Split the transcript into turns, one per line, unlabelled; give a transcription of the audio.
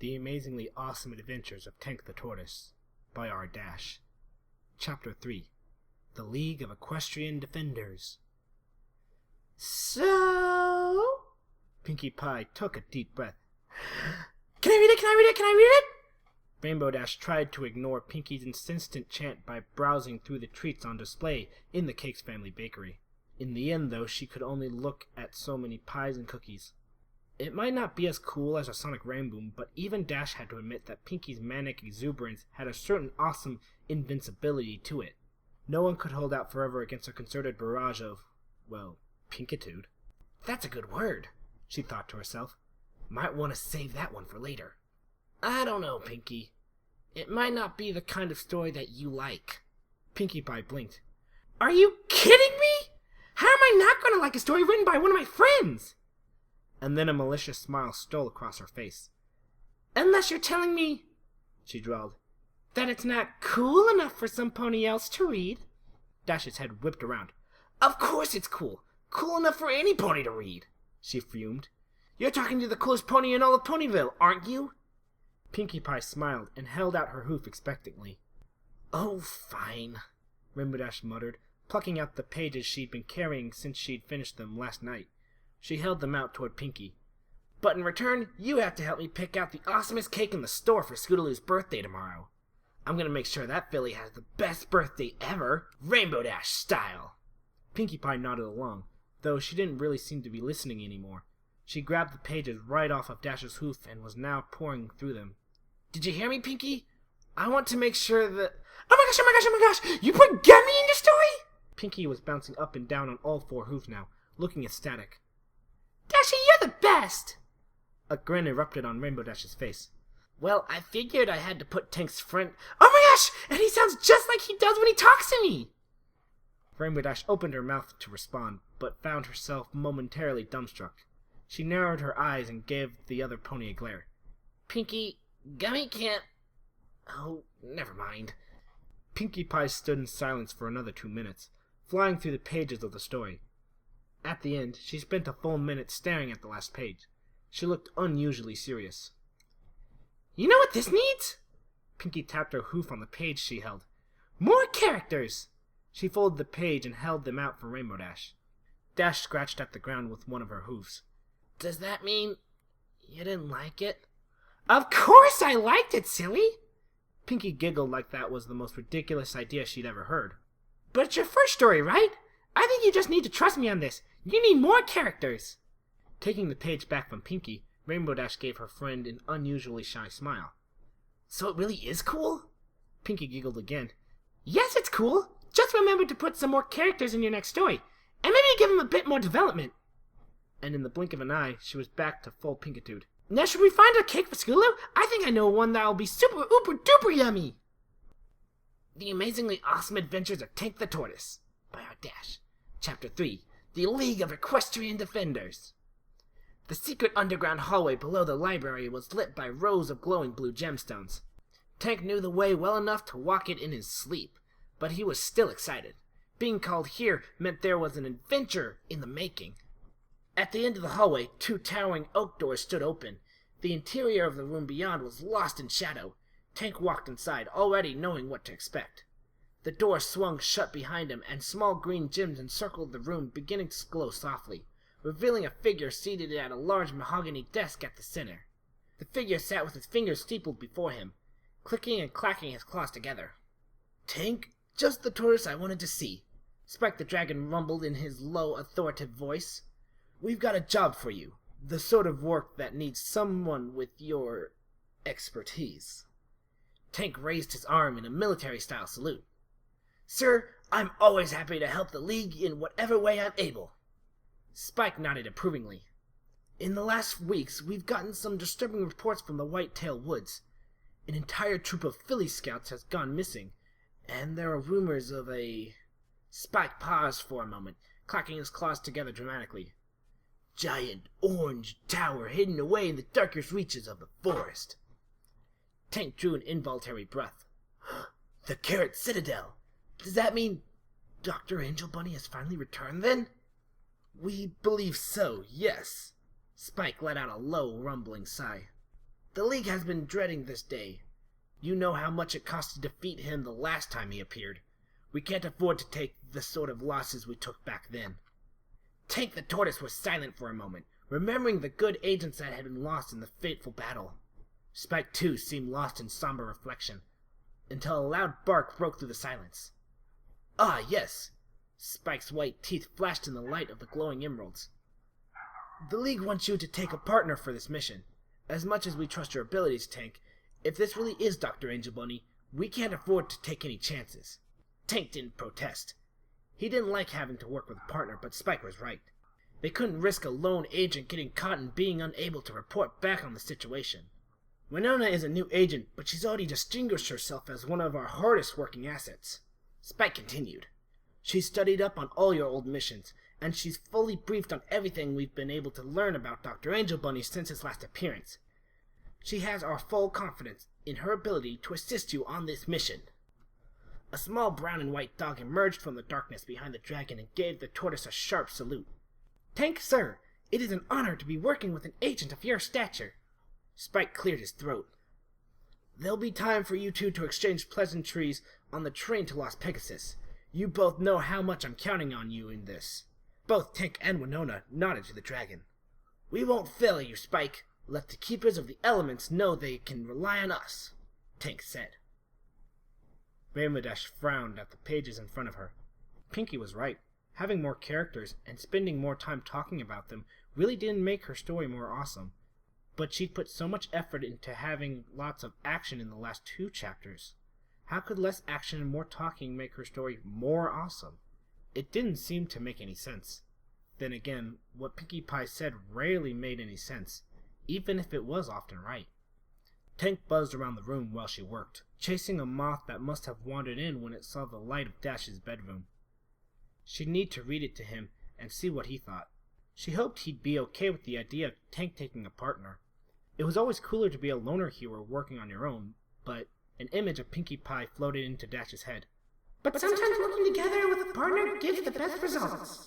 The Amazingly Awesome Adventures of Tank the Tortoise by R. Dash. Chapter 3. The League of Equestrian Defenders. So... Pinkie Pie took a deep breath. Can I read it? Can I read it? Can I read it? Rainbow Dash tried to ignore Pinkie's insistent chant by browsing through the treats on display in the Cakes Family Bakery. In the end, though, she could only look at so many pies and cookies. It might not be as cool as a sonic rainbow, but even Dash had to admit that Pinkie's manic exuberance had a certain awesome invincibility to it. No one could hold out forever against a concerted barrage of, well, pinkitude. That's a good word, she thought to herself. Might want to save that one for later. I don't know, Pinkie. It might not be the kind of story that you like. Pinkie Pie blinked. Are you kidding me? How am I not going to like a story written by one of my friends? And then a malicious smile stole across her face. Unless you're telling me, she drawled, that it's not cool enough for some pony else to read. Dash's head whipped around. Of course it's cool. Cool enough for any pony to read, she fumed. You're talking to the coolest pony in all of Ponyville, aren't you? Pinkie Pie smiled and held out her hoof expectantly. Oh, fine, Rainbow Dash muttered, plucking out the pages she'd been carrying since she'd finished them last night. She held them out toward Pinkie. But in return, you have to help me pick out the awesomest cake in the store for Scootaloo's birthday tomorrow. I'm going to make sure that filly has the best birthday ever, Rainbow Dash style. Pinkie Pie nodded along, though she didn't really seem to be listening anymore. She grabbed the pages right off of Dash's hoof and was now pouring through them. Did you hear me, Pinkie? I want to make sure that... Oh my gosh, oh my gosh, oh my gosh! You put Gummy in your story? Pinkie was bouncing up and down on all four hooves now, looking ecstatic. Dashy, you're the best! A grin erupted on Rainbow Dash's face. Well, I figured I had to put Tank's friend... Oh my gosh! And he sounds just like he does when he talks to me! Rainbow Dash opened her mouth to respond, but found herself momentarily dumbstruck. She narrowed her eyes and gave the other pony a glare. Pinkie, Gummy can't... Oh, never mind. Pinkie Pie stood in silence for another 2 minutes, flying through the pages of the story. At the end, she spent a full minute staring at the last page. She looked unusually serious. You know what this needs? Pinkie tapped her hoof on the page she held. More characters! She folded the page and held them out for Rainbow Dash. Dash scratched at the ground with one of her hoofs. Does that mean you didn't like it? Of course I liked it, silly! Pinkie giggled like that was the most ridiculous idea she'd ever heard. But it's your first story, right? I think you just need to trust me on this. You need more characters. Taking the page back from Pinkie, Rainbow Dash gave her friend an unusually shy smile. So it really is cool? Pinkie giggled again. Yes, it's cool. Just remember to put some more characters in your next story, and maybe give them a bit more development. And in the blink of an eye, she was back to full pinkitude. Now should we find a cake for Scootaloo? I think I know one that'll be super ooper duper yummy. The Amazingly Awesome Adventures of Tank the Tortoise by R. Dash. Chapter 3. The League of Equestrian Defenders. The secret underground hallway below the library was lit by rows of glowing blue gemstones. Tank knew the way well enough to walk it in his sleep, but he was still excited. Being called here meant there was an adventure in the making. At the end of the hallway, 2 towering oak doors stood open. The interior of the room beyond was lost in shadow. Tank walked inside, already knowing what to expect. The door swung shut behind him, and small green gems encircled the room, beginning to glow softly, revealing a figure seated at a large mahogany desk at the center. The figure sat with his fingers steepled before him, clicking and clacking his claws together. Tank, just the tortoise I wanted to see, Spike the Dragon rumbled in his low, authoritative voice. We've got a job for you, the sort of work that needs someone with your expertise. Tank raised his arm in a military-style salute. Sir, I'm always happy to help the League in whatever way I'm able. Spike nodded approvingly. In the last weeks, we've gotten some disturbing reports from the Whitetail Woods. An entire troop of filly scouts has gone missing, and there are rumors of a... Spike paused for a moment, clacking his claws together dramatically. Giant orange tower hidden away in the darkest reaches of the forest. Tank drew an involuntary breath. The Carrot Citadel! Does that mean Dr. Angel Bunny has finally returned, then? We believe so, yes. Spike let out a low, rumbling sigh. The League has been dreading this day. You know how much it cost to defeat him the last time he appeared. We can't afford to take the sort of losses we took back then. Tank the Tortoise was silent for a moment, remembering the good agents that had been lost in the fateful battle. Spike, too, seemed lost in somber reflection, until a loud bark broke through the silence. Ah, yes! Spike's white teeth flashed in the light of the glowing emeralds. The League wants you to take a partner for this mission. As much as we trust your abilities, Tank, if this really is Dr. Angel Bunny, we can't afford to take any chances. Tank didn't protest. He didn't like having to work with a partner, but Spike was right. They couldn't risk a lone agent getting caught and being unable to report back on the situation. Winona is a new agent, but she's already distinguished herself as one of our hardest working assets. Spike continued. She's studied up on all your old missions, and she's fully briefed on everything we've been able to learn about Dr. Angel Bunny since his last appearance. She has our full confidence in her ability to assist you on this mission. A small brown and white dog emerged from the darkness behind the dragon and gave the tortoise a sharp salute. Tank, sir, it is an honor to be working with an agent of your stature. Spike cleared his throat. There'll be time for you two to exchange pleasantries on the train to Las Pegasus. You both know how much I'm counting on you in this. Both Tank and Winona nodded to the dragon. We won't fail you, Spike. Let the Keepers of the Elements know they can rely on us, Tank said. Rainbow Dash frowned at the pages in front of her. Pinkie was right. Having more characters and spending more time talking about them really didn't make her story more awesome. But she'd put so much effort into having lots of action in the last 2 chapters. How could less action and more talking make her story more awesome? It didn't seem to make any sense. Then again, what Pinkie Pie said rarely made any sense, even if it was often right. Tank buzzed around the room while she worked, chasing a moth that must have wandered in when it saw the light of Dash's bedroom. She'd need to read it to him and see what he thought. She hoped he'd be okay with the idea of Tank taking a partner. It was always cooler to be a loner hero working on your own, but an image of Pinkie Pie floated into Dash's head. But sometimes working together with a partner gives the best results.